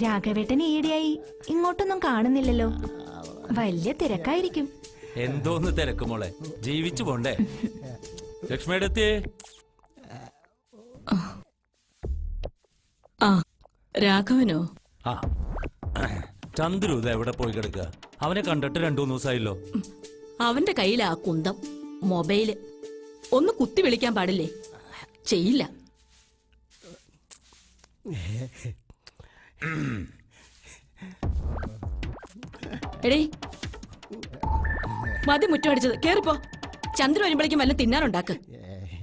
രാഘവേട്ടൻ ഈയിടെയായി ഇങ്ങോട്ടൊന്നും കാണുന്നില്ലല്ലോ. വലിയ തിരക്കായിരിക്കും. എന്തോന്ന് തിരക്ക് മോളെ, ജീവിച്ചു പോണ്ടേ. ലക്ഷ്മിയുടെ എത്തിയേ. രാഘവനോ? ആ, ചന്ദ്രു ഇത് എവിടെ പോയി കിടക്കുക? അവനെ കണ്ടിട്ട് 2-3 ദിവസമായല്ലോ. അവന്റെ കയ്യിലാ കുന്തം, മൊബൈല്. ഒന്ന് കുത്തി വിളിക്കാൻ പാടില്ലേ? ചെയ്യില്ല. എടേ, മതി മുറ്റം അടിച്ചത്. കേറിപ്പോ. ചന്ദ്രൻ വരുമ്പോഴേക്കും വല്ല തിന്നാനുണ്ടാക്ക്.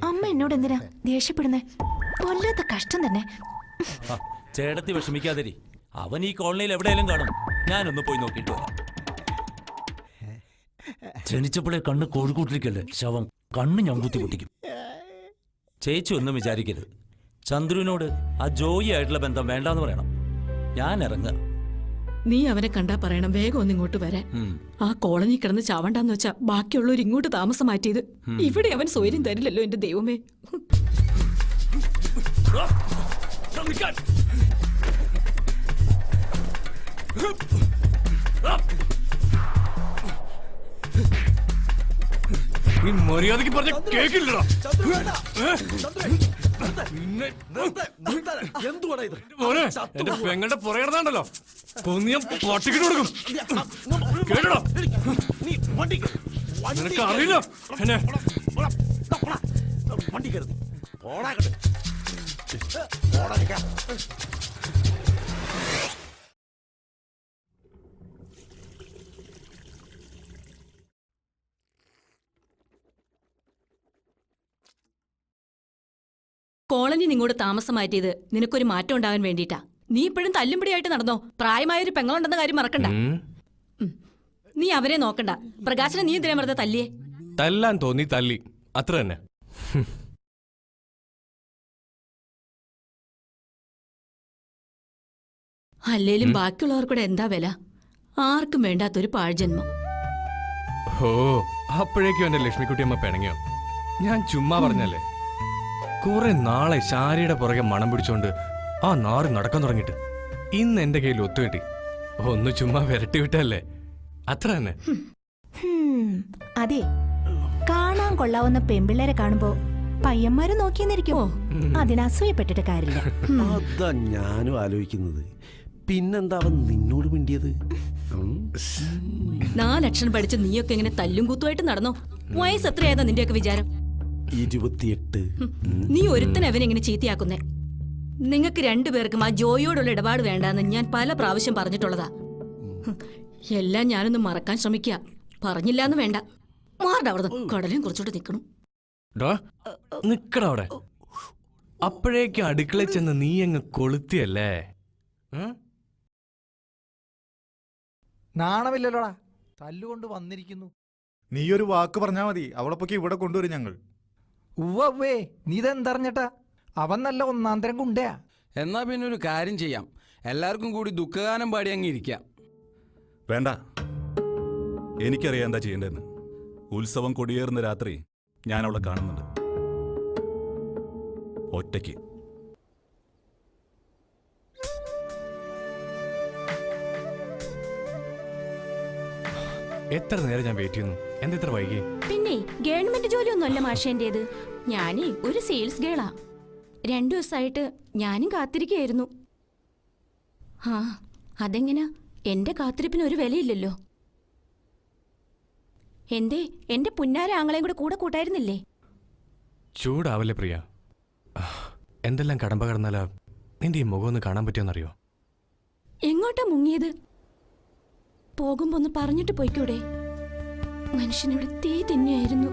അമ്മ എന്നോട് എന്തിനാ ദേഷ്യപ്പെടുന്നേ? വല്ലാത്ത കഷ്ടം തന്നെ. ചേടത്തി വിഷമിക്കാതിരി. അവൻ ഈ കോളനിയിൽ എവിടെയെങ്കിലും കാണും. ഞാനൊന്ന് പോയി നോക്കിയിട്ട് വരാം. ജനിച്ചപ്പോഴേ കണ്ണ് കോഴിക്കൂട്ടിരിക്കല്ലേ ശവം. കണ്ണ് ഞാൻ കുത്തി പൊട്ടിക്കും. ചേച്ചി ഒന്നും വിചാരിക്കരുത്. ചന്ദ്രുവിനോട് ആ ജോയി ആയിട്ടുള്ള ബന്ധം വേണ്ടാന്ന് പറയണം. ഞാൻ ഇറങ്ങുക. നീ അവനെ കണ്ടാ പറയണം വേഗം ഒന്ന് ഇങ്ങോട്ട് വരാൻ. ആ കോളനി കിടന്ന് ചാവണ്ടാന്ന് വെച്ചാ ബാക്കിയുള്ളവർ ഇങ്ങോട്ട് താമസം മാറ്റിയത്. ഇവിടെ അവൻ സ്വൈര്യം തരില്ലല്ലോ എന്റെ ദൈവമേ. നീ മര്യാദക്ക് പറഞ്ഞ കേക്കില്ലടാ. എന്റെ പെങ്ങളുടെ പുറകിടന്നാണ്ടല്ലോ കൊന്നിയ പട്ടിക്കിട്ട് കൊടുക്കും. കേട്ടോ, നിനക്ക് അറിയില്ല എന്നെ. കോളനി നിങ്ങോട്ട് താമസം മാറ്റിയത് നിനക്കൊരു മാറ്റം ഉണ്ടാകാൻ വേണ്ടിട്ടാ. നീ ഇപ്പോഴും തല്ലുംപിടിയായിട്ട് നടന്നോ? പ്രായമായൊരു പെങ്ങളുണ്ടെന്ന കാര്യം മറക്കണ്ട. നീ അവരെ നോക്കണ്ട. പ്രകാശനെ നീ എന്തിനാ വെറുതെ തല്ലിയേ? തല്ലാൻ തോന്നി തല്ലി, അത്ര തന്നെ. അല്ലേലും ബാക്കിയുള്ളവർക്കൂടെ എന്താ വില? ആർക്കും വേണ്ടാത്തൊരു പാഴ്ജന്മം. ഓ, അപ്പോഴേക്കും എന്റെ ലക്ഷ്മിക്കുട്ടിയമ്മ പിണങ്ങിയോ? ഞാൻ ചുമ്മാ പറഞ്ഞല്ലേ. കുറെ നാളെ ശാരിയുടെ പുറകെ മണം പിടിച്ചോണ്ട് ആ നാറ് നടക്കാൻ തുടങ്ങിയിട്ട് ഇന്ന് എന്റെ കയ്യിൽ ഒത്തുകെട്ടി. ഒന്ന് ചുമ്മാ വിരട്ടി വിട്ടല്ലേ, അത്ര തന്നെ. അതെ, കാണാൻ കൊള്ളാവുന്ന പെമ്പിള്ളേരെ കാണുമ്പോ പയ്യന്മാര് നോക്കിയെന്നിരിക്കുമോ? അതിനസൂയപ്പെട്ടിട്ട് കാര്യമില്ല. അതാ ഞാനും ആലോചിക്കുന്നത്. പിന്നെന്താ അവൻ നിന്നോട് മിണ്ടിയത്? 4 അക്ഷരം പഠിച്ച് നീയൊക്കെ ഇങ്ങനെ തല്ലും കുത്തുമായിട്ട് നടന്നോ? വയസ്സ് എത്രയായതാ നിന്റെയൊക്കെ വിചാരം? 28. നീ ഒരുത്തനെ അവനെങ്ങനെ ചീത്തയാക്കുന്നേ? നിങ്ങൾക്ക് 2 പേർക്കും ആ ജോയിയോടുള്ള ഇടപാട് വേണ്ടാന്ന് ഞാൻ പല പ്രാവശ്യം പറഞ്ഞിട്ടുള്ളതാ. എല്ലാം ഞാനൊന്ന് മറക്കാൻ ശ്രമിക്കുക. പറഞ്ഞില്ലാന്ന് വേണ്ട. മാറട അവിടെ. കടലും കുറച്ചോട്ട് നിക്കണം. നിക്കട അവിടെ. അപ്പോഴേക്കും അടുക്കള ചെന്ന് നീ അങ്ങ് കൊളുത്തിയല്ലേ. നാണമില്ലല്ലോടാ, തല്ലുകൊണ്ട് വന്നിരിക്കുന്നു. നീ ഒരു വാക്ക് പറഞ്ഞാ മതി, അവളെ പൊക്കി ഇവിടെ കൊണ്ടുവരും ഞങ്ങൾ. ഉവ്വേ, നീ ഇതെന്തറിഞ്ഞട്ടാ? അവൻ നല്ല ഒന്നാന്തരം കുണ്ടയാ. എന്നാ പിന്നെ ഒരു കാര്യം ചെയ്യാം, എല്ലാവർക്കും കൂടി ദുഃഖഗാനം പാടി അങ്ങിരിക്കാം. വേണ്ട, എനിക്കറിയാം എന്താ ചെയ്യേണ്ടതെന്ന്. ഉത്സവം കൊടിയേറുന്ന രാത്രി ഞാൻ അവളെ കാണുന്നുണ്ട്, ഒറ്റയ്ക്ക്. എത്ര നേരം ഞാൻ വെയിറ്റ് ചെയ്യുന്നു, എന്താ ഇത്ര വൈകി? പിന്നെ ഗവൺമെന്റ് ജോലിയൊന്നും അല്ല മാഷേന്റേത്. ഞാനേ ഒരു സെയിൽസ് ഗേളാ. 2 ദിവസമായിട്ട് ഞാനും കാത്തിരിക്കുകയായിരുന്നു. ആ, അതെങ്ങനാ? എന്റെ കാത്തിരിപ്പിന് ഒരു വിലയില്ലല്ലോ. എന്തേ, എന്റെ പുന്നാര ആങ്ങളെയും കൂടെ കൂട്ടായിരുന്നില്ലേ? ചൂടാവല്ലേ പ്രിയ. എന്തെല്ലാം കടമ്പ കടന്നാലാ നിന്റെ ഈ മുഖം ഒന്ന് കാണാൻ പറ്റുമെന്നറിയോ? എങ്ങോട്ടാ മുങ്ങിയത്? പോകുമ്പോ ഒന്ന് പറഞ്ഞിട്ട് പോയിക്കൂടെ? മനുഷ്യനിവിടെ തീ തന്നെയായിരുന്നു.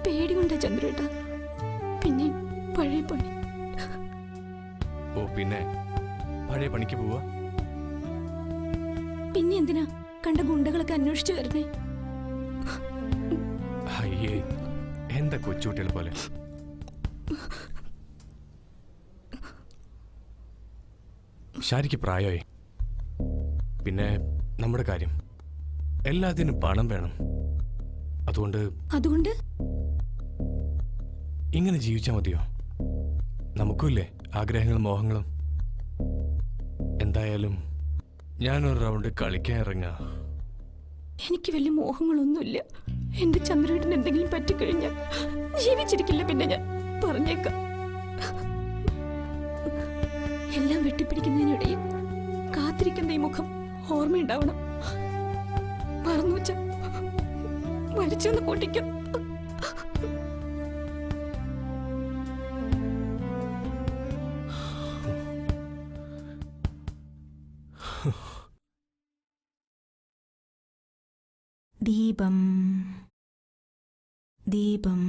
പേടികൊണ്ടാ ചന്ദ്രേട്ടാ. പിന്നെ പഴയ പണി. ഓ, പിന്നെ പഴയ പണിക്ക് പോവാ? പിന്നെ എന്തിനാ കണ്ട ഗുണ്ടകളൊക്കെ അന്വേഷിച്ചു വരുന്നേ? അയ്യേ, എന്താ കൊച്ചുകുട്ടികൾ പോലെ. ശാരിക്ക് പ്രായമായി. പിന്നെ നമ്മുടെ കാര്യം, എല്ലാത്തിനും പണം വേണം. അതുകൊണ്ട് അതുകൊണ്ട് ഇങ്ങനെ ജീവിച്ചാൽ മതിയോ? നമുക്കുമില്ലേ ആഗ്രഹങ്ങളും മോഹങ്ങളും. എന്തായാലും ഞാനൊരു റൗണ്ട് കളിക്കാൻ ഇറങ്ങാ. എനിക്ക് വലിയ മോഹങ്ങളൊന്നുമില്ല. എന്റെ ചന്ദ്രേട്ടന് എന്തെങ്കിലും പറ്റിക്കഴിഞ്ഞാൽ ജീവിച്ചിരിക്കില്ല. പിന്നെ ഞാൻ പറഞ്ഞേക്കാം. എല്ലാം വെട്ടിപ്പിടിക്കുന്നതിനിടയിൽ കാത്തിരിക്കുന്ന ഈ മുഖം ഓർമ്മയുണ്ടാവണം. മറന്നു വെച്ച മരിച്ചെന്ന് പൊട്ടിക്കും. ദീപം ദീപം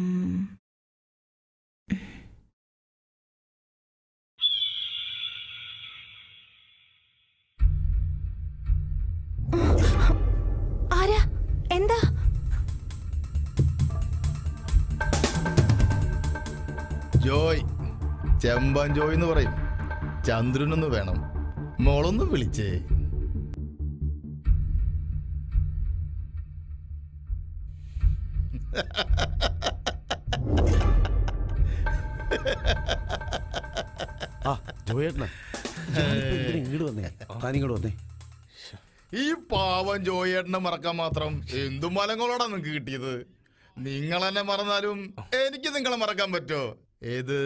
ആരാ? എന്താ? ജോയ്, ചെമ്പൻ ജോയ് എന്ന് പറയും. ചന്ദ്രനൊന്ന് വേണം, മോളൊന്ന് വിളിച്ചേ. ആ ജോയേട്ടനാ, ഇങ്ങോട്ട് വന്നേ, താനിങ്ങോട്ട് വന്നേ. ഈ പാവം ജോയേട്ടനെ മറക്കാൻ മാത്രം എന്തു മലങ്ങളോടാ നിങ്ങക്ക് കിട്ടിയത്? നിങ്ങൾ എന്നെ മറന്നാലും എനിക്ക് നിങ്ങളെ മറക്കാൻ പറ്റോ? ഏത്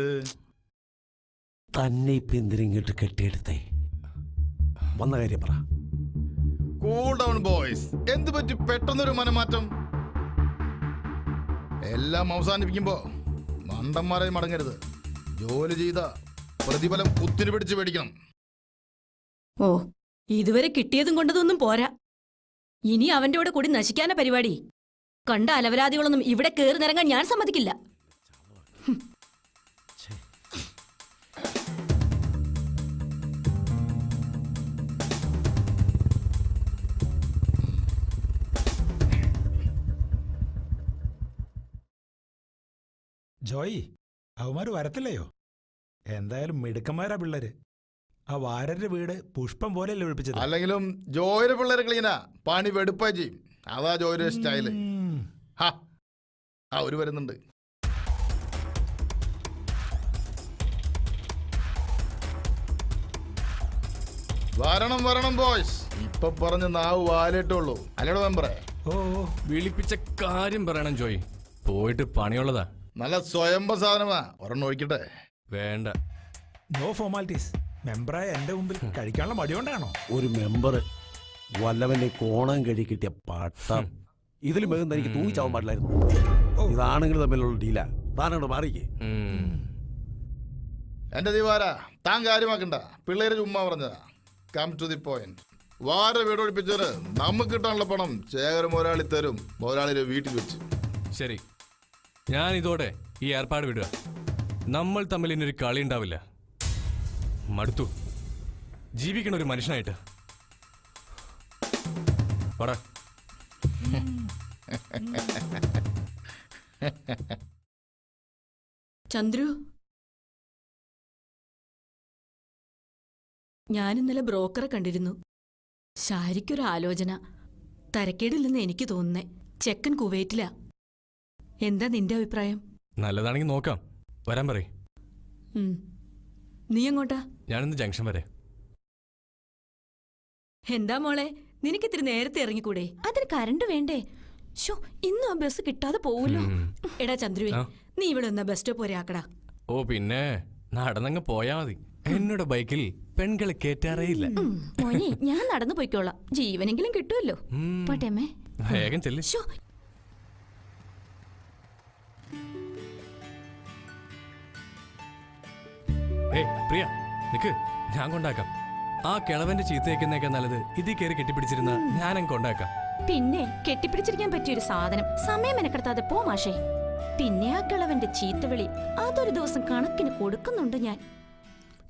തന്നെ ഇപ്പൊ എന്തിനിങ്ങോട്ട് കെട്ടിയെടുത്തേ? വന്ന കാര്യം പറ. Cool down boys. എന്ത് പറ്റി പെട്ടെന്നൊരു മനമാറ്റം? എല്ലാം അവസാനിപ്പിക്കുമ്പോ മണ്ടന്മാരെ മടങ്ങരുത്. ജോലി ചെയ്ത പ്രതിഫലം കുത്തിരി പിടിച്ച് മേടിക്കണം. ഓ, ഇതുവരെ കിട്ടിയതും കൊണ്ടതൊന്നും പോരാ. ഇനി അവന്റെ കൂടെ കൂടി നശിക്കാന പരിപാടി. കണ്ട അലവരാദികളൊന്നും ഇവിടെ കേറി നിറങ്ങാൻ ഞാൻ സമ്മതിക്കില്ല. ജോയി, അവന്മാര് വരത്തില്ലയോ? എന്തായാലും മിടുക്കന്മാരാ പിള്ളേര്. ആ വാരരുടെ വീട് പുഷ്പം പോലെയല്ലേ ഒഴിപ്പിച്ചത്? അല്ലെങ്കിലും ജോയിയുടെ പിള്ളേരെ ക്ലീനാ, പണി വെടുപ്പാ ചെയ്യും. അതാ ജോയിയുടെ സ്റ്റൈല്. അവര് വരുന്നുണ്ട്. വരണം വരണം ബോയ്സ്. ഇപ്പൊ പറഞ്ഞ നാവ് വാലിട്ടുള്ളൂ അല്ലേടോ മെമ്പറേ? ഓ, വിളിപ്പിച്ച കാര്യം പറയണം ജോയ്. പോയിട്ട് പണിയുള്ളതാ. നല്ല സ്വയംഭ സാധനമാ. ഒരെണ്ണം ഒഴിക്കട്ടെ? വേണ്ട. No formalities. മെമ്പറായ എന്റെ മുമ്പിൽ കഴിക്കാനുള്ള മടിയോണ്ടാണോ? ഒരു മെമ്പർ വല്ലവന്റെ കോണം കഴി കിട്ടിയ പാട്ടം. ഇതിലും വേഗം തനിക്ക് തൂങ്ങിച്ചാവാൻ പാടില്ലായിരുന്നു. ഇതാണെങ്കിൽ തമ്മിലുള്ള ഡീലാ. താനോട് മാറിക്കേ. എന്റെ ദിവാര, താൻ കാര്യമാക്കണ്ട. പിള്ളേര് ചുമ്മാ പറഞ്ഞതാ. Come to the point. വാര വീട് ഒഴിപ്പിച്ചത് നമുക്ക് കിട്ടാനുള്ള പണം ശേഖരം ഒരാളി തരും. ഒരാളിന്റെ വീട്ടിൽ വെച്ച്. ശരി, ഞാൻ ഇതോടെ ഈ ഏർപ്പാട് വിടുക. നമ്മൾ തമ്മിൽ ഇനിയൊരു കളി ഉണ്ടാവില്ല. മടുത്തു ജീവിക്കണ ഒരു മനുഷ്യനായിട്ട്. പറ. ചന്ദ്രു, ഞാൻ ഇന്നലെ ബ്രോക്കറെ കണ്ടിരുന്നു. ശാരിക്കൊരു ആലോചന. തരക്കേടില്ലെന്ന് എനിക്ക് തോന്നുന്നേ. ചെക്കൻ കുവൈറ്റിലാ. എന്താ നിന്റെ അഭിപ്രായം? നല്ലതാണെങ്കിൽ നോക്കാം. വരാൻ പറയ്. നീ എങ്ങോട്ടാ? ഞാനിന്ന് ജംഗ്ഷൻ വരെ. എന്താ മോളെ, നിനക്കിത്തിരി നേരത്തെ ഇറങ്ങിക്കൂടെ? അതിന് കറണ്ട് വേണ്ടേ? ഷോ, ഇന്നും ആ ബസ് കിട്ടാതെ പോവല്ലോ. എടാ ചന്ദ്രുവേ, നീ ഇവിടെ ഒന്ന് ബസ് സ്റ്റോപ്പ് വരെ ആക്കടാ. ഓ പിന്നെ നടന്നങ്ങ് പോയാ മതി. എന്നോട് ബൈക്കിൽ പെൺകളെ കേറ്റാറേയില്ല. മോനെ, ഞാൻ നടന്നു പോയിക്കോളാം. ജീവനെങ്കിലും കിട്ടുമല്ലോ. പോട്ടേമ്മേ. വേഗം ചെല്ല്. ഷോ, പ്രിയ നിക്ക്, ഞാൻ കൊണ്ടാക്കാം. ആ കിളവന്റെ ചീത്തയേക്കുന്നേക്കാൾ നല്ലത് ഇതിൽ കയറി കെട്ടിപ്പിടിച്ചിരുന്ന ഞാനങ്ങ് കൊണ്ടാക്കാം. പിന്നെ കെട്ടിപ്പിടിച്ചിരിക്കാൻ പറ്റിയൊരു സാധനം. സമയം മെനക്കെടുത്താതെ പോ മാഷേ. പിന്നെ ആ കിളവന്റെ ചീത്തവിളി അതൊരു ദിവസം കണക്കിന് കൊടുക്കുന്നുണ്ട് ഞാൻ.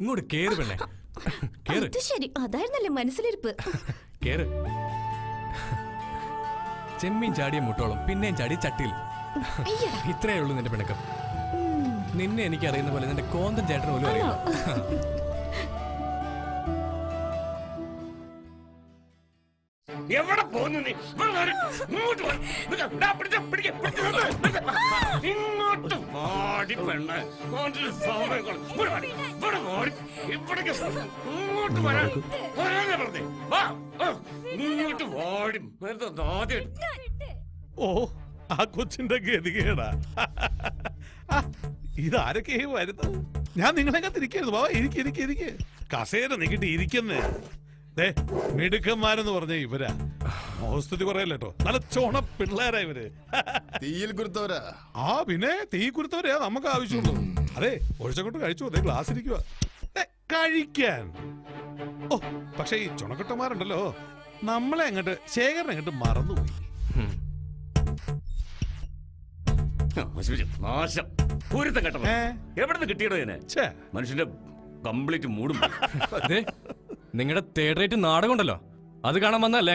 ഇങ്ങോട്ട് കേറ് പെണ്ണേ, കേറ്. അത് ശരി, അതായിരുന്നല്ലേ മനസ്സിലിരിപ്പ്. കേറ്. ചെമ്മീൻ ചാടിയ മുട്ടോളം പിന്നെയും ചാടി ചട്ടിയിൽ. ഇത്രയേ ഉള്ളൂ നിന്റെ പിണക്കം. നിന്നെ എനിക്ക് അറിയുന്ന പോലെ നിന്റെ കോന്തൻ ചേട്ടൻ പോലും അറിയാം. എവിടെ പോകുന്നു നീ? ഇങ്ങോട്ട് പെണ്ണെ ഓൻ്റെ ഒരു സ്വഭാവം കൊണ്ട്. ഇവിടെ വാടി, ഇവിടെ വാടി, ഇവിടേക്ക് ഇങ്ങോട്ട് വരാൻ. വരാനാ പറഞ്ഞേ. വാ, ആ, ഇങ്ങോട്ട് വാടി. വെറുതെ ആദ്യം ഓ ആ കൊച്ചിന്റെ ഗതികേടാ. ഇതാരൊക്കെ വരുന്നത്? ഞാൻ നിങ്ങളെ കത്തിരിക്കരുത്. ബാബാ ഇരിക്കെ കസേര നീക്കിട്ട് ഇരിക്കുന്നേ. ദേ മിടുക്കന്മാരെന്ന് പറഞ്ഞ ഇവരാ. മോസ്തുതി പറയല്ലോ, നല്ല ചോണ പിള്ളേരാ ഇവര്. തീയിൽ കുരുത്തവരാ. ആ പിന്നെ തീ കുരുത്തവരെയാ നമുക്ക് ആവശ്യമുള്ളൂ. അതെ ഒഴിച്ചങ്ങോട്ട് കഴിച്ചു. അതെ ഗ്ലാസ് ഇരിക്കുക കഴിക്കാൻ. ഓ പക്ഷെ ഈ ചുണക്കുട്ടന്മാരുണ്ടല്ലോ, നമ്മളെ അങ്ങോട്ട് ശേഖരനെ അങ്ങോട്ട് മറന്നുപോയി. നാശം പൂരത്തെ കേട്ടോ. എവിടെ നിന്ന് കിട്ടിയടോ ഇതിനെ? മനുഷ്യന്റെ കംപ്ലീറ്റ് മൂടും. നിങ്ങളുടെ തേർഡ് റേറ്റ് നാടകം ഉണ്ടല്ലോ, അത് കാണാൻ വന്നല്ലേ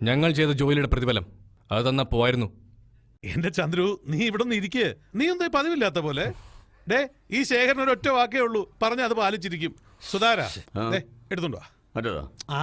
ഞങ്ങൾ ചെയ്ത ജോലിയുടെ പ്രതിഫലം അത് തന്നാ പോവായിരുന്നു. എന്റെ ചന്ദ്രു, നീ ഇവിടെ നിന്ന് ഇരിക്ക്. നീ എന്താ പതിവില്ലാത്ത പോലെ? ഡേ ഈ ശേഖരൻ ഒരൊറ്റ വാക്കേ ഉള്ളൂ, പറഞ്ഞ അത് പാലിച്ചിരിക്കും. സുധാര എടുത്തുണ്ടോ? മറ്റേതാ? ആ